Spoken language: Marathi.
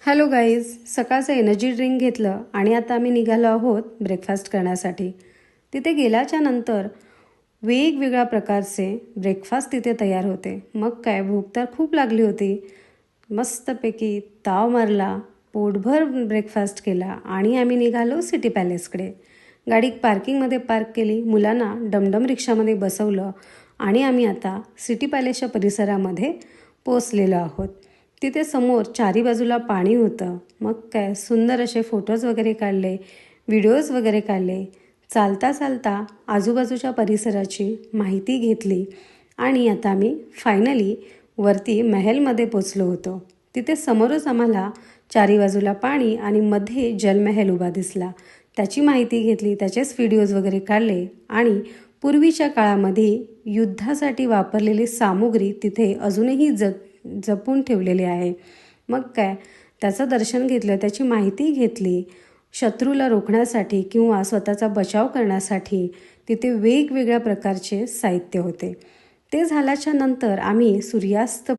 हॅलो गाईज, सकाळचं एनर्जी ड्रिंक घेतलं आणि आता आम्ही निघालो आहोत ब्रेकफास्ट करण्यासाठी. तिथे गेल्याच्या नंतर वेगवेगळ्या प्रकारचे ब्रेकफास्ट तिथे तयार होते. मग काय, भूक तर खूप लागली होती. मस्तपैकी ताव मारला, पोटभर ब्रेकफास्ट केला आणि आम्ही निघालो सिटी पॅलेसकडे. गाडी पार्किंगमध्ये पार्क केली, मुलांना डमडम रिक्षामध्ये बसवलं आणि आम्ही आता सिटी पॅलेसच्या परिसरामध्ये पोचलेलो आहोत. तिथे समोर चारी बाजूला पाणी होतं. मग काय, सुंदर असे फोटोज वगैरे काढले, व्हिडिओज वगैरे काढले. चालता चालता आजूबाजूच्या परिसराची माहिती घेतली आणि आता आम्ही फायनली वरती महलमध्ये पोचलो होतो. तिथे समोरच आम्हाला चारी बाजूला पाणी आणि मध्ये जलमहल उभा दिसला. त्याची माहिती घेतली, त्याचेच व्हिडिओज वगैरे काढले आणि पूर्वीच्या काळामध्ये युद्धासाठी वापरलेली सामुग्री तिथे अजूनही जपून ठेवलेली आहे. मग काय, त्याचं दर्शन घेतलं, त्याची माहिती घेतली. शत्रूला रोखण्यासाठी किंवा स्वतःचा बचाव करण्यासाठी तिथे वेगवेगळ्या प्रकारचे साहित्य होते. ते झाल्याच्या नंतर आम्ही सूर्यास्त